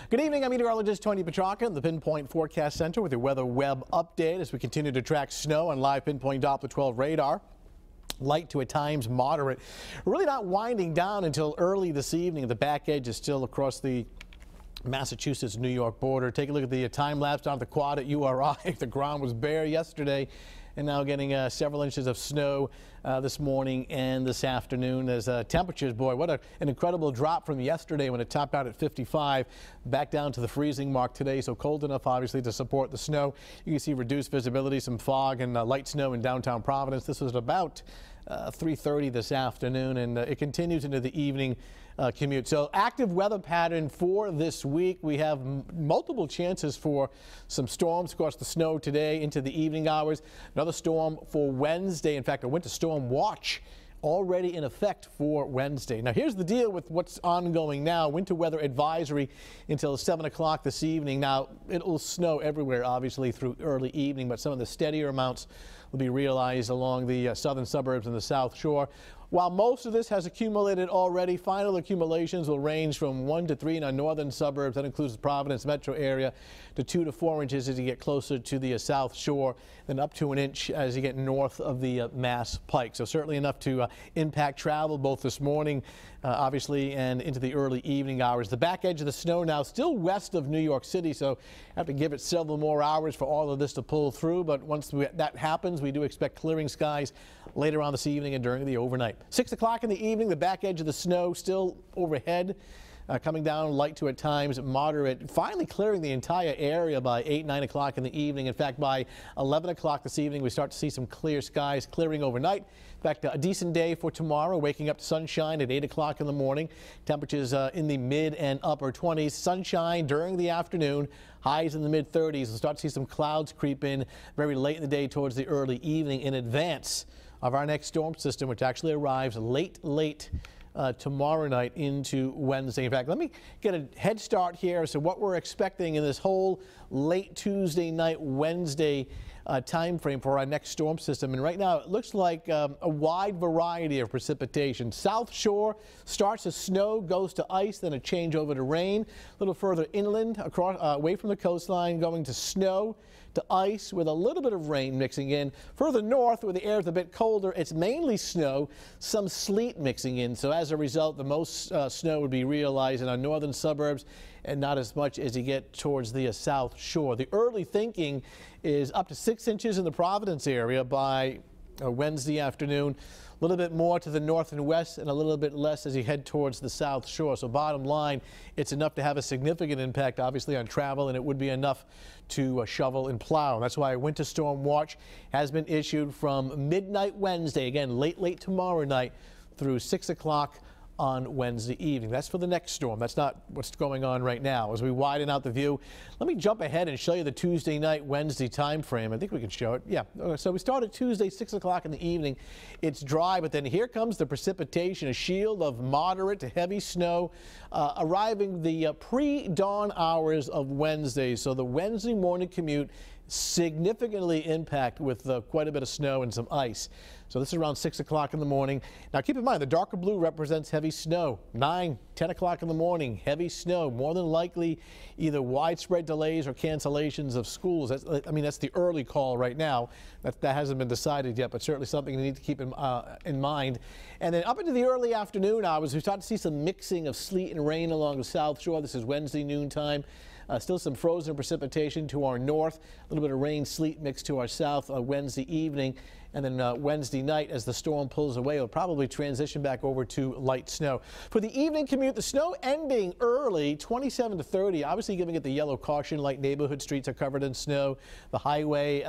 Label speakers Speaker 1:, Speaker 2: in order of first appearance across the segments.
Speaker 1: Good evening, I'm meteorologist Tony Petrarca in the Pinpoint Forecast Center with your weather web update as we continue to track snow on live Pinpoint Doppler 12 radar. Light to at times moderate. Really not winding down until early this evening. The back edge is still across the Massachusetts-New York border. Take a look at the time lapse down at the quad at URI. The ground was bare yesterday and now getting several inches of snow this morning and this afternoon as temperatures, boy, what an incredible drop from yesterday when it topped out at 55, back down to the freezing mark today. So cold enough, obviously, to support the snow. You can see reduced visibility, some fog and light snow in downtown Providence. This was about 3:30 this afternoon, and it continues into the evening commute. So active weather pattern for this week. We have multiple chances for some storms. Of course, the snow today into the evening hours. Another storm for Wednesday. In fact, a winter storm watch already in effect for Wednesday. Now, here's the deal with what's ongoing now. Winter weather advisory until 7 o'clock this evening. Now, it'll snow everywhere, obviously, through early evening, but some of the steadier amounts will be realized along the southern suburbs and the South Shore. While most of this has accumulated already, final accumulations will range from 1 to 3 in our northern suburbs. That includes the Providence metro area, to 2 to 4 inches as you get closer to the South Shore, then up to an inch as you get north of the Mass Pike. So certainly enough to impact travel both this morning, obviously, and into the early evening hours. The back edge of the snow now still west of New York City, so have to give it several more hours for all of this to pull through. But once that happens, we do expect clearing skies later on this evening and during the overnight. 6 o'clock in the evening, the back edge of the snow still overhead, coming down light to at times moderate, finally clearing the entire area by 8, 9 o'clock in the evening. In fact, by 11 o'clock this evening, we start to see some clear skies clearing overnight. In fact, a decent day for tomorrow, waking up to sunshine at 8 o'clock in the morning. Temperatures in the mid and upper 20s. Sunshine during the afternoon, highs in the mid 30s. We'll start to see some clouds creep in very late in the day towards the early evening in advance of our next storm system, which actually arrives late tomorrow night into Wednesday. In fact, let me get a head start here as to what we're expecting in this whole late Tuesday night, Wednesday time frame for our next storm system. And right now it looks like a wide variety of precipitation. South Shore starts as snow, goes to ice, then a change over to rain. A little further inland, across away from the coastline, going to snow, to ice with a little bit of rain mixing in. Further north, where the air is a bit colder, it's mainly snow, some sleet mixing in. So as a result, the most snow would be realized in our northern suburbs and not as much as you get towards the South Shore. The early thinking is up to 6 inches in the Providence area by Wednesday afternoon. A little bit more to the north and west and a little bit less as you head towards the South Shore. So bottom line, it's enough to have a significant impact, obviously, on travel, and it would be enough to shovel and plow. That's why a winter storm watch has been issued from midnight Wednesday, again, late tomorrow night through 6 o'clock on Wednesday evening. That's for the next storm. That's not what's going on right now. As we widen out the view, let me jump ahead and show you the Tuesday night, Wednesday time frame. I think we can show it. Yeah. So we start at Tuesday, 6 o'clock in the evening. It's dry, but then here comes the precipitation, a shield of moderate to heavy snow arriving the pre-dawn hours of Wednesday. So the Wednesday morning commute significantly impact with quite a bit of snow and some ice. So this is around 6 o'clock in the morning. Now keep in mind, the darker blue represents heavy snow. 9, 10 o'clock in the morning, heavy snow. More than likely either widespread delays or cancellations of schools. That's the early call right now. That hasn't been decided yet, but certainly something you need to keep in mind. And then up into the early afternoon hours, we start to see some mixing of sleet and rain along the South Shore. This is Wednesday noontime. Still some frozen precipitation to our north, a little bit of rain, sleet mixed to our south Wednesday evening. And then Wednesday night, as the storm pulls away, it'll probably transition back over to light snow. For the evening commute, the snow ending early, 27 to 30, obviously giving it the yellow caution. Light neighborhood streets are covered in snow. The highway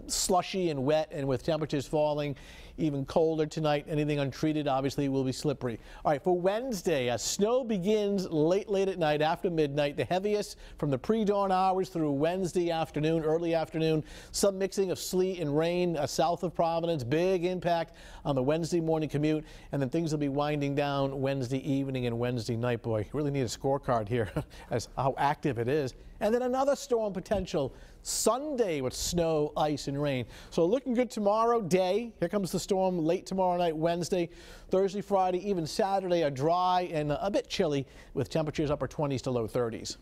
Speaker 1: slushy and wet, and with temperatures falling even colder tonight. Anything untreated obviously will be slippery. All right, for Wednesday, snow begins late at night after midnight. The heaviest from the pre-dawn hours through Wednesday afternoon, early afternoon. Some mixing of sleet and rain south of Providence. Big impact on the Wednesday morning commute, and then things will be winding down Wednesday evening and Wednesday night. Boy, you really need a scorecard here as how active it is. And then another storm potential Sunday with snow, ice, and rain. So looking good tomorrow day. Here comes the storm late tomorrow night, Wednesday. Thursday, Friday, even Saturday are dry and a bit chilly with temperatures upper 20s to low 30s.